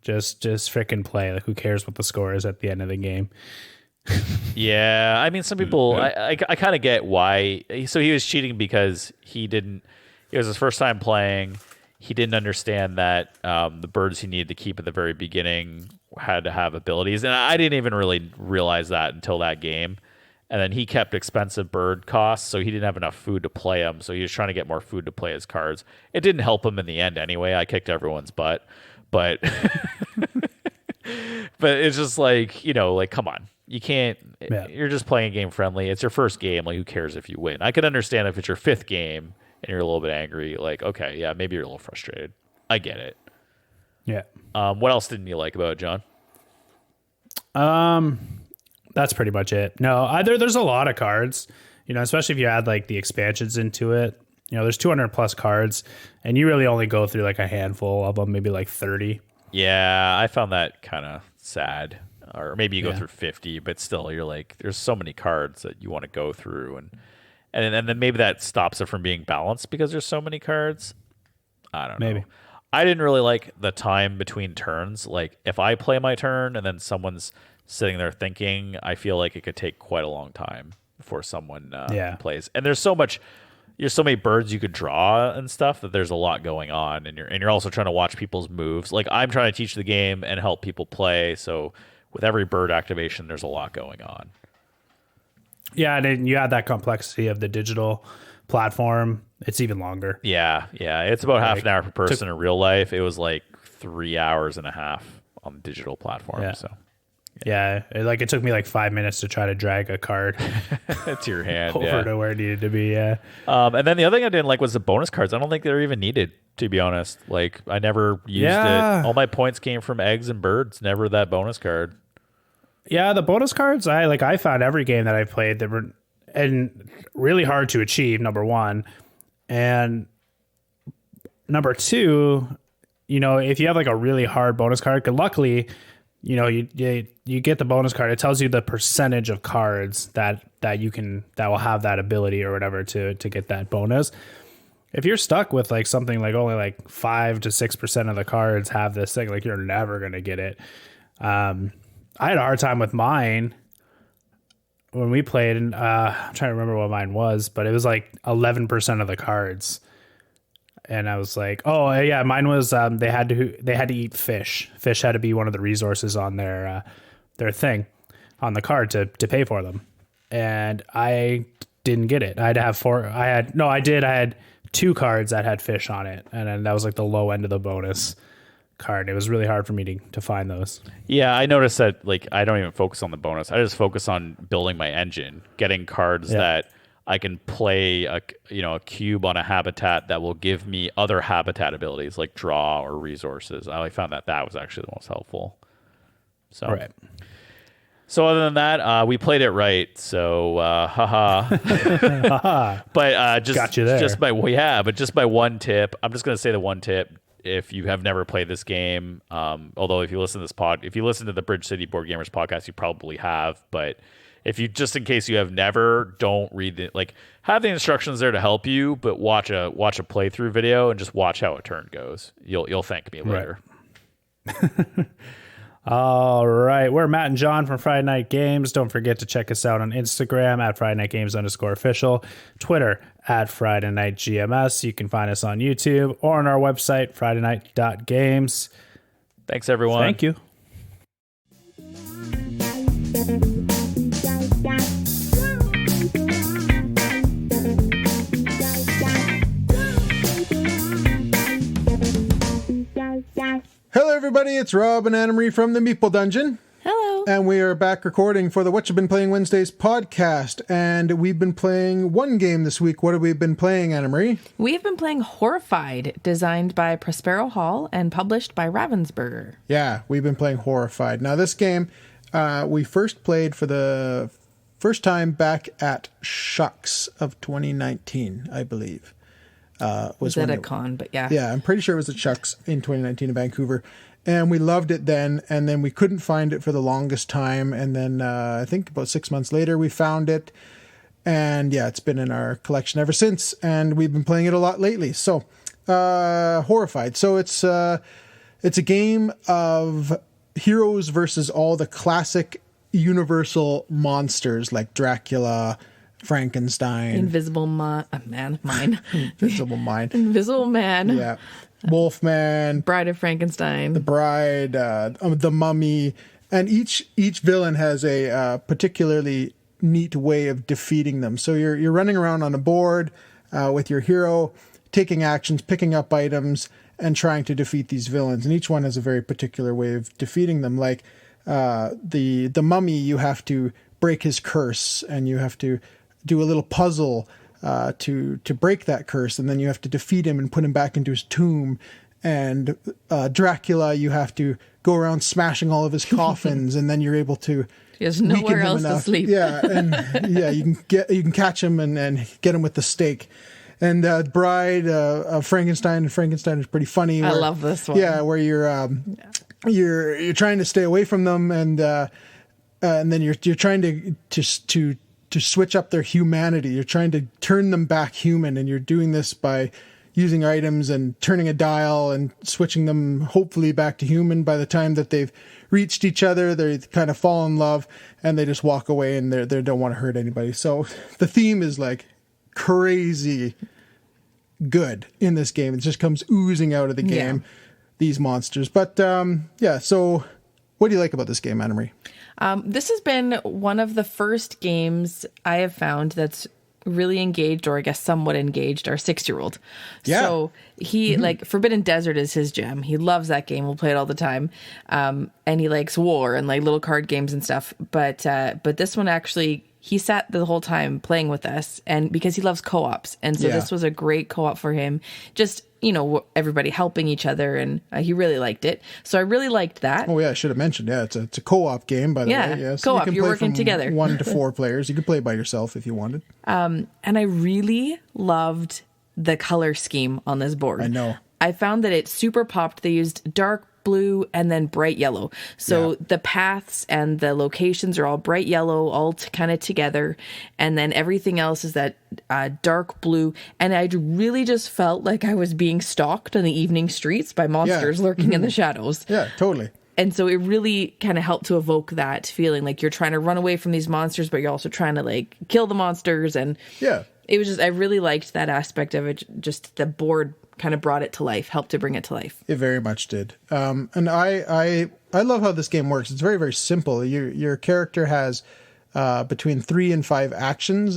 Just freaking play. Like, who cares what the score is at the end of the game? Yeah, I mean, some people, I kind of get why. So he was cheating because it was his first time playing. He didn't understand that the birds he needed to keep at the very beginning had to have abilities. And I didn't even really realize that until that game. And then he kept expensive bird costs, so he didn't have enough food to play them. So he was trying to get more food to play his cards. It didn't help him in the end anyway. I kicked everyone's butt. But but it's just like, like, come on. You can't, You're just playing a game friendly. It's your first game. Like, who cares if you win? I can understand if it's your fifth game and you're a little bit angry. Like, okay, yeah, maybe you're a little frustrated. I get it. Yeah. What else didn't you like about it, John? That's pretty much it. No, there's a lot of cards, especially if you add like the expansions into it. There's 200 plus cards, and you really only go through like a handful of them, maybe like 30. Yeah, I found that kind of sad. Or maybe you go through 50, but still, you're like, there's so many cards that you want to go through, and then maybe that stops it from being balanced because there's so many cards. I don't know. Maybe. I didn't really like the time between turns. Like, if I play my turn and then someone's sitting there thinking, I feel like it could take quite a long time before someone plays. And there's so many birds you could draw and stuff that there's a lot going on, and you're also trying to watch people's moves. Like, I'm trying to teach the game and help people play, so with every bird activation, there's a lot going on. Yeah, and then you add that complexity of the digital platform. It's even longer. Yeah. It's about half an hour per person in real life. It was like 3 hours and a half on the digital platform. Yeah. So yeah, it took me like 5 minutes to try to drag a card to your hand over to where it needed to be. Yeah. And then the other thing I didn't like was the bonus cards. I don't think they're even needed, to be honest. Like, I never used it. All my points came from eggs and birds. Never that bonus card. Yeah, the bonus cards, I found every game that I played that were really hard to achieve, number one. And number two, if you have like a really hard bonus card, luckily, you get the bonus card. It tells you the percentage of cards that will have that ability or whatever to get that bonus. If you're stuck with like something like only like 5 to 6% of the cards have this thing, like, you're never going to get it. I had a hard time with mine when we played, and I'm trying to remember what mine was, but it was like 11% of the cards. And I was like, oh yeah, mine was they had to eat fish. Fish had to be one of the resources on their thing on the card to pay for them. And I didn't get it. I had to have I had 2 cards that had fish on it, and then that was like the low end of the bonus card. It was really hard for me to find those. Yeah, I noticed that, like, I don't even focus on the bonus. I just focus on building my engine, getting cards that I can play a cube on a habitat that will give me other habitat abilities like draw or resources. I found that was actually the most helpful. So, right. So other than that, we played it right. So, but got you there. Just by one tip. I'm just going to say the one tip. If you have never played this game, although if you listen to the Bridge City Board Gamers podcast, you probably have. But if you, just in case you have never, don't read have the instructions there to help you, but watch a playthrough video and just watch how a turn goes. You'll thank me later. Right. All right. We're Matt and John from Friday Night Games. Don't forget to check us out on Instagram at Friday Night Games _official, Twitter at Friday Night GMS. You can find us on YouTube or on our website, FridayNight.Games. Thanks, everyone. Thank you. Hello, everybody. It's Rob and Anna Marie from the Meeple Dungeon. Hello. Hello. And we are back recording for the Whatcha Been Playing Wednesdays podcast. And we've been playing one game this week. What have we been playing, Anna Marie? We have been playing Horrified, designed by Prospero Hall and published by Ravensburger. Yeah, we've been playing Horrified. Now, this game we first played for the first time back at Shucks of 2019, I believe. Was at a con, but yeah. Yeah, I'm pretty sure it was at Shucks in 2019 in Vancouver. And we loved it then, and then we couldn't find it for the longest time. And then I think about 6 months later, we found it. And yeah, it's been in our collection ever since. And we've been playing it a lot lately. So, Horrified. So it's a game of heroes versus all the classic universal monsters like Dracula, Frankenstein. Invisible Mine. Invisible Mine. Invisible Man. Yeah. Wolfman, Bride of Frankenstein, the Bride, the Mummy, and each villain has a particularly neat way of defeating them. So you're running around on a board with your hero, taking actions, picking up items, and trying to defeat these villains. And each one has a very particular way of defeating them. Like the Mummy, you have to break his curse, and you have to do a little puzzle to break that curse, and then you have to defeat him and put him back into his tomb. And Dracula, you have to go around smashing all of his coffins, and then you're able to. He has nowhere else to sleep. Yeah, and yeah, you can catch him and get him with the stake. And Bride of Frankenstein, and Frankenstein is pretty funny. I love this one. Yeah, where you're trying to stay away from them, and then you're trying to switch up their humanity. You're trying to turn them back human, and you're doing this by using items and turning a dial and switching them hopefully back to human. By the time that they've reached each other, they kind of fall in love, and they just walk away, and they don't want to hurt anybody. So the theme is like crazy good in this game. It just comes oozing out of the game, these monsters. But yeah, so what do you like about this game, Anna Marie? This has been one of the first games I have found that's really engaged, or I guess somewhat engaged, our 6-year-old. Yeah. So he like Forbidden Desert is his jam. He loves that game. We'll play it all the time. And he likes war and like little card games and stuff. But this one actually, he sat the whole time playing with us, and because he loves co-ops. And so this was a great co-op for him. Just, everybody helping each other, and he really liked it. So I really liked that. Oh yeah, I should have mentioned. Yeah, it's a co-op game, by the way. Yes, co-op. You You're play working from together. 1 to 4 players. You could play by yourself if you wanted. And I really loved the color scheme on this board. I know. I found that it super popped. They used dark blue and then bright yellow. So the paths and the locations are all bright yellow, all kind of together. And then everything else is that dark blue. And I really just felt like I was being stalked on the evening streets by monsters lurking in the shadows. Yeah, totally. And so it really kind of helped to evoke that feeling like you're trying to run away from these monsters, but you're also trying to like kill the monsters. And it was just, I really liked that aspect of it. Just the board kind of brought it to life, helped to bring it to life. It very much did. And I love how this game works. It's very, very simple. Your character has between 3 and 5 actions,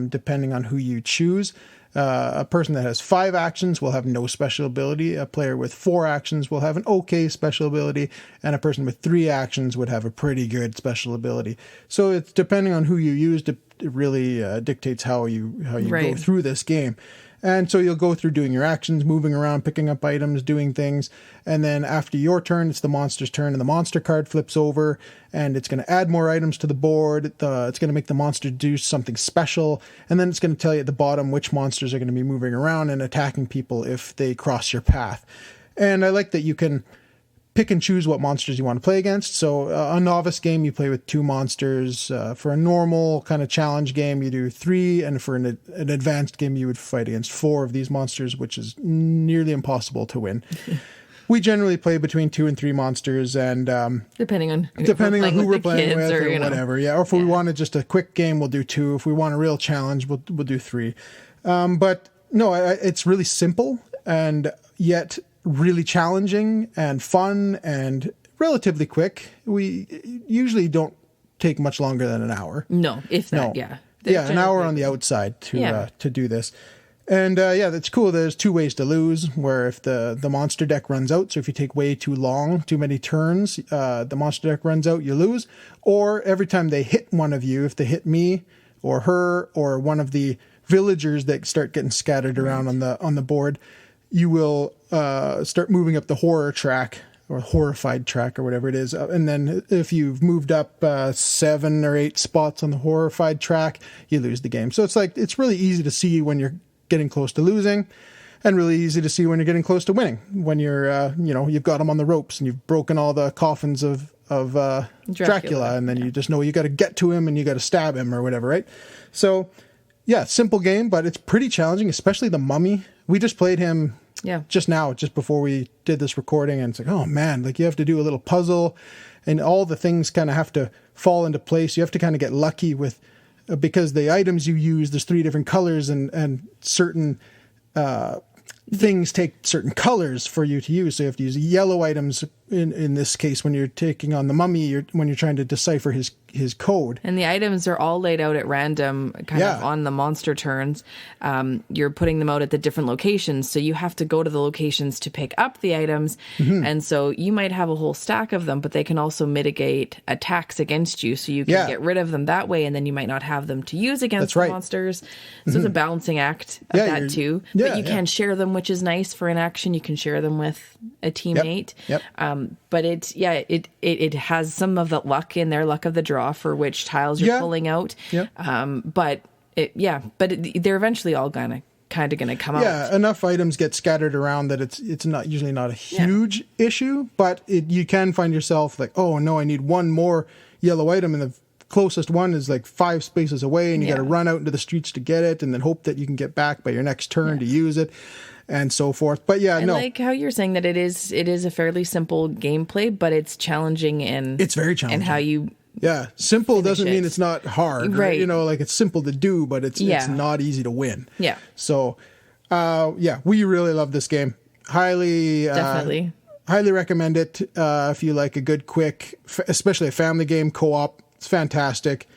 depending on who you choose. A person that has 5 actions will have no special ability. A player with 4 actions will have an okay special ability, and a person with 3 actions would have a pretty good special ability. So it's depending on who you use, it really dictates how you go through this game. And so you'll go through doing your actions, moving around, picking up items, doing things. And then after your turn, it's the monster's turn, and the monster card flips over, and it's going to add more items to the board. It's going to make the monster do something special. And then it's going to tell you at the bottom which monsters are going to be moving around and attacking people if they cross your path. And I like that you can pick and choose what monsters you want to play against. So a novice game, you play with 2 monsters. For a normal kind of challenge game, you do 3. And for an advanced game, you would fight against 4 of these monsters, which is nearly impossible to win. We generally play between 2 and 3 monsters, and depending on who we're playing with or whatever. Or if we wanted just a quick game, we'll do 2. If we want a real challenge, we'll do 3. But no, it's really simple, and yet really challenging and fun and relatively quick. We usually don't take much longer than an hour. No, if that, an hour on the outside to do this. And yeah, that's cool. There's 2 ways to lose, where if the monster deck runs out, so if you take way too many turns, the monster deck runs out, you lose. Or every time they hit one of you, if they hit me or her or one of the villagers that start getting scattered around on the board, you will start moving up the horror track or horrified track or whatever it is. And then if you've moved up 7 or 8 spots on the horrified track, you lose the game. So it's really easy to see when you're getting close to losing, and really easy to see when you're getting close to winning. When you're, you've got them on the ropes and you've broken all the coffins of Dracula, and then you just know you got to get to him and you got to stab him or whatever, right? So, yeah, simple game, but it's pretty challenging, especially the mummy. We just played him just before we did this recording, and it's like, oh man, like you have to do a little puzzle, and all the things kind of have to fall into place. You have to kind of get lucky with, because the items you use, there's 3 different colors, and certain things take certain colors for you to use. So you have to use yellow items in this case when you're taking on the mummy, when you're trying to decipher his code. And the items are all laid out at random, kind of on the monster turns. You're putting them out at the different locations, so you have to go to the locations to pick up the items. Mm-hmm. And so you might have a whole stack of them, but they can also mitigate attacks against you, so you can get rid of them that way, and then you might not have them to use against the monsters. So it's a balancing act of that too. But you can share them, which is nice for an action. You can share them with a teammate. Yep. But it has some of the luck in there, luck of the draw for which tiles you're pulling out. Yep. But they're eventually all kind of gonna come out. Yeah, enough items get scattered around that it's not usually not a huge issue, but you can find yourself like, oh no, I need one more yellow item, and the closest one is like 5 spaces away, and you got to run out into the streets to get it, and then hope that you can get back by your next turn to use it, and so forth. But I like how you're saying that it is a fairly simple gameplay, but it's challenging it's very challenging. And how you simple doesn't mean it's not hard, right? Like it's simple to do, but it's not easy to win. Yeah. So we really love this game. Definitely highly recommend it if you like a good quick, especially a family game co-op. It's fantastic.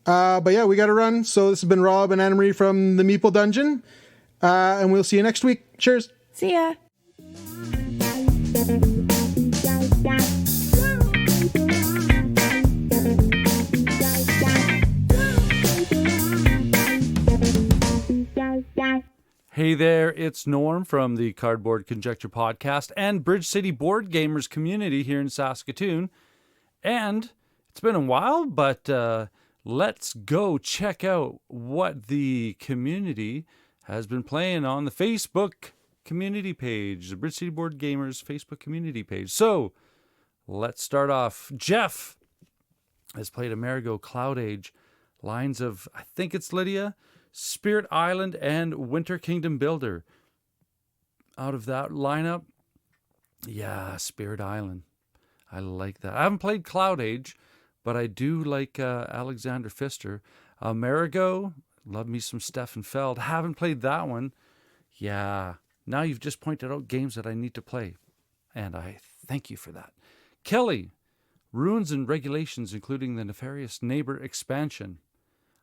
But yeah, we got to run. So this has been Rob and Anna-Marie from the Meeple Dungeon. And we'll see you next week. Cheers. See ya. Hey there, it's Norm from the Cardboard Conjecture podcast and Bridge City Board Gamers community here in Saskatoon. And it's been a while, but let's go check out what the community has been playing on the Facebook community page, the Bridge City Board Gamers Facebook community page. So let's start off. Jeff has played Amerigo Cloud Age, lines of, I think it's Lydia, Spirit Island, and Winter Kingdom Builder. Out of that lineup, Spirit Island. I like that. I haven't played Cloud Age, but I do like Alexander Pfister. Amerigo, love me some Stefan Feld. Haven't played that one. Yeah, now you've just pointed out games that I need to play, and I thank you for that. Kelly, Rules and Regulations, including the Nefarious Neighbor expansion.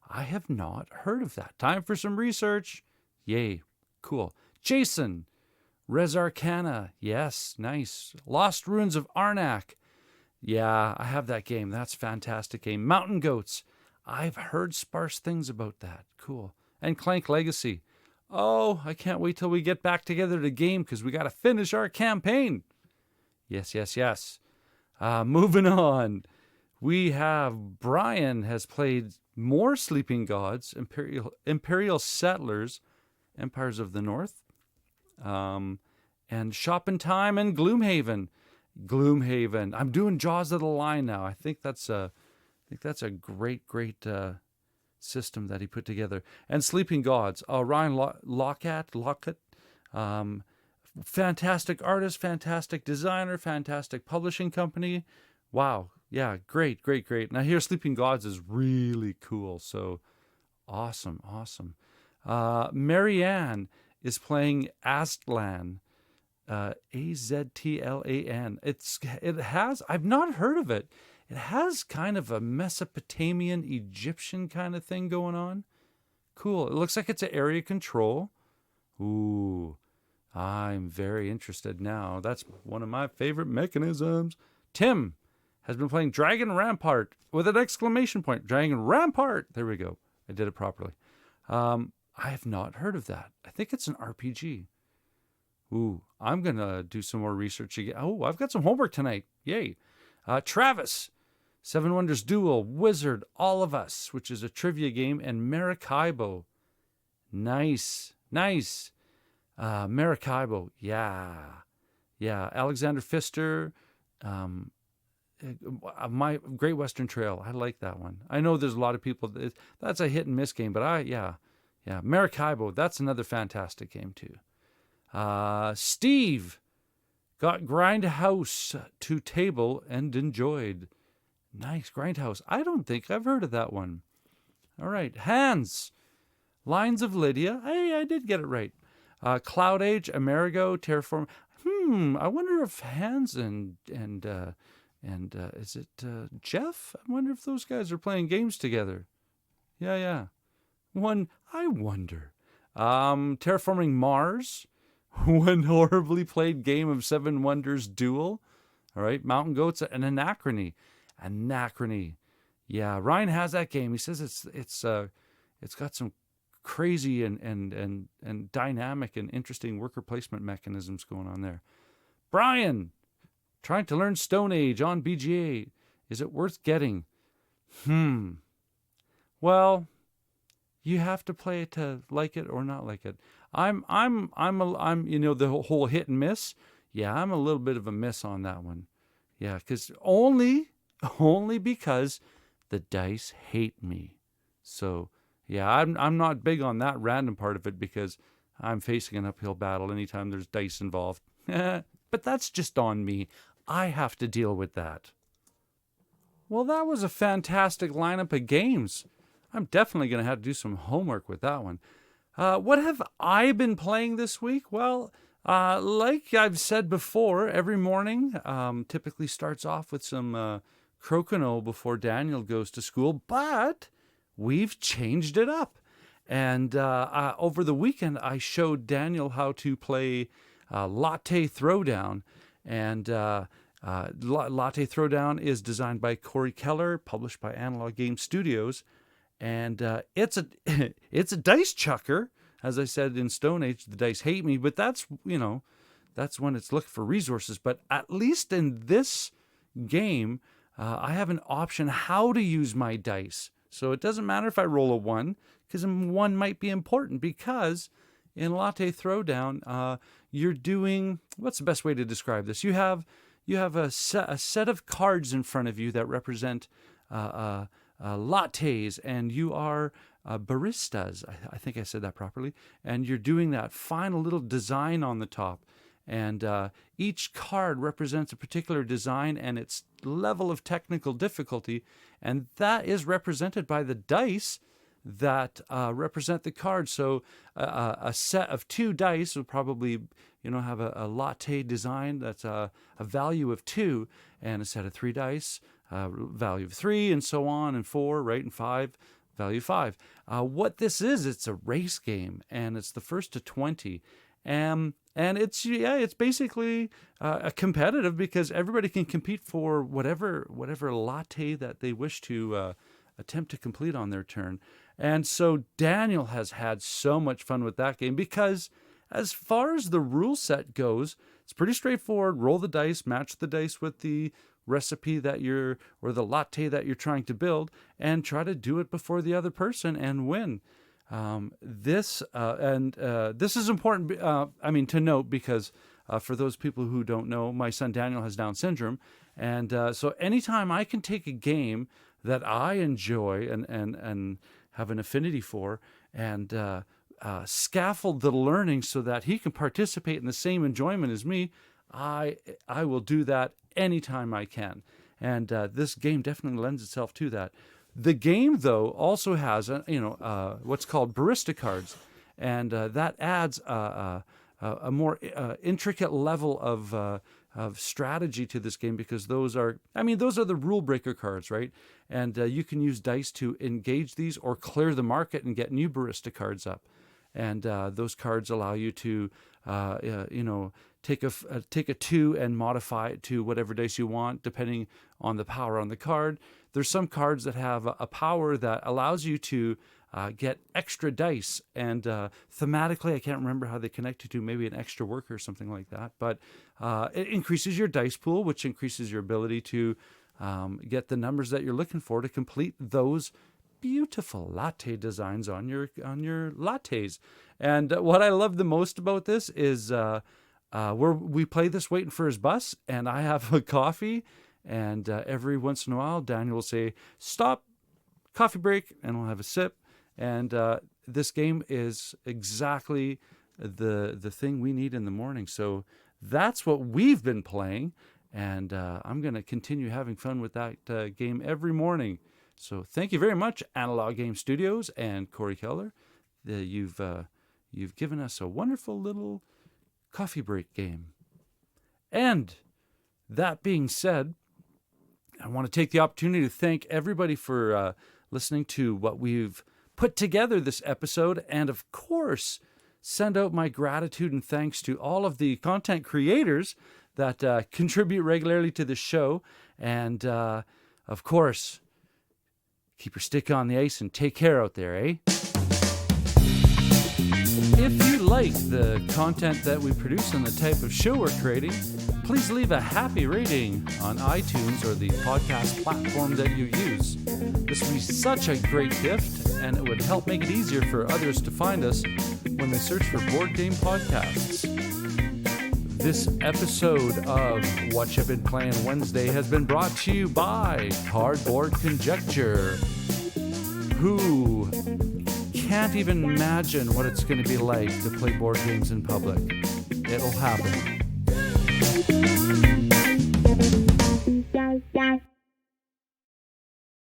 I have not heard of that. Time for some research. Yay, cool. Jayson, Res Arcana. Yes, nice. Lost Ruins of Arnak. Yeah, I have that game. That's a fantastic game. Mountain Goats. I've heard sparse things about that. Cool. And Clank Legacy. Oh, I can't wait till we get back together to game because we got to finish our campaign. Yes. Moving on. We have Brian has played more Sleeping Gods, Imperial Settlers, Empires of the North, and Shop in Time and Gloomhaven. I'm doing Jaws of the Lion now. I think that's a great system that he put together. And Sleeping Gods. Ryan Lockett. Fantastic artist, fantastic designer, fantastic publishing company. Wow. Yeah, great. Now here, Sleeping Gods is really cool. So awesome. Marianne is playing Aztlan. Aztlan. I've not heard of it. It has kind of a Mesopotamian Egyptian kind of thing going on. Cool. It looks like it's an area control. Ooh, I'm very interested now. That's one of my favorite mechanisms. Tim has been playing Dragon Rampart with an exclamation point. Dragon Rampart. There we go. I did it properly. I have not heard of that. I think it's an RPG. Ooh, I'm going to do some more research again. Oh, I've got some homework tonight. Yay. Travis, Seven Wonders Duel, Wizard, All of Us, which is a trivia game, and Maracaibo. Nice. Maracaibo. Yeah. Alexander Pfister, my Great Western Trail. I like that one. I know there's a lot of people, that's a hit and miss game, but yeah. Maracaibo, that's another fantastic game too. Steve got Grindhouse to table and enjoyed. Nice, Grindhouse. I don't think I've heard of that one. All right, Hans, Lines of Lydia. Hey, I did get it right. Cloud Age, Amerigo, Terraform. I wonder if Hans and is it Jeff? I wonder if those guys are playing games together. Yeah. I wonder. Terraforming Mars. One horribly played game of Seven Wonders Duel. All right, Mountain Goats and Anachrony. Yeah, Ryan has that game. He says it's got some crazy and dynamic and interesting worker placement mechanisms going on there. Brian, trying to learn Stone Age on BGA. Is it worth getting? Well, you have to play it to like it or not like it. I'm the whole hit and miss. Yeah, I'm a little bit of a miss on that one. Yeah, because only because the dice hate me. So yeah, I'm not big on that random part of it because I'm facing an uphill battle anytime there's dice involved. But that's just on me. I have to deal with that. Well, that was a fantastic lineup of games. I'm definitely going to have to do some homework with that one. What have I been playing this week? Well, like I've said before, every morning typically starts off with some crokinole before Daniel goes to school, but we've changed it up. And over the weekend, I showed Daniel how to play Latte Throwdown. And Latte Throwdown is designed by Corey Keller, published by Analog Game Studios. And it's a dice chucker. As I said in Stone Age, the dice hate me, but that's when it's looking for resources. But at least in this game, I have an option how to use my dice. So it doesn't matter if I roll a 1, because 1 might be important, because in Latte Throwdown, you're doing, what's the best way to describe this? You have a set of cards in front of you that represent lattes, and you are baristas. I think I said that properly. And you're doing that final little design on the top. And each card represents a particular design and its level of technical difficulty. And that is represented by the dice that represent the cards. So a set of 2 dice will probably, have a latte design that's a value of 2, and a set of 3 dice, value of 3, and so on, and 4, right, and 5, value 5. What this is, it's a race game, and it's the first to 20. And it's basically competitive because everybody can compete for whatever latte that they wish to attempt to complete on their turn. And so Daniel has had so much fun with that game because as far as the rule set goes, it's pretty straightforward. Roll the dice, match the dice with the recipe or the latte that you're trying to build, and try to do it before the other person and win. This is important, to note, because for those people who don't know, my son Daniel has Down syndrome. And so anytime I can take a game that I enjoy and have an affinity for and scaffold the learning so that he can participate in the same enjoyment as me, I will do that anytime I can. And this game definitely lends itself to that. The game, though, also has what's called barista cards, and that adds a more intricate level of strategy to this game, because those are the rule breaker cards, right? And you can use dice to engage these or clear the market and get new barista cards up. and those cards allow you to, take a 2 and modify it to whatever dice you want, depending on the power on the card. There's some cards that have a power that allows you to get extra dice, and thematically, I can't remember how they connect to maybe an extra worker or something like that, but it increases your dice pool, which increases your ability to get the numbers that you're looking for to complete those beautiful latte designs on your lattes. And what I love the most about this is we play this waiting for his bus, and I have a coffee, and every once in a while Daniel will say, "Stop, coffee break," and we'll have a sip. And this game is exactly the thing we need in the morning. So that's what we've been playing, and I'm going to continue having fun with that game every morning. So thank you very much, Analog Game Studios and Corey Keller. You've given us a wonderful little coffee break game. And that being said, I want to take the opportunity to thank everybody for listening to what we've put together this episode, and of course, send out my gratitude and thanks to all of the content creators that contribute regularly to the show. And of course, keep your stick on the ice and take care out there, eh? If you like the content that we produce and the type of show we're creating, please leave a happy rating on iTunes or the podcast platform that you use. This would be such a great gift, and it would help make it easier for others to find us when they search for board game podcasts. This episode of Whatcha Been Playing Wednesday has been brought to you by Cardboard Conjecture, who can't even imagine what it's going to be like to play board games in public. It'll happen.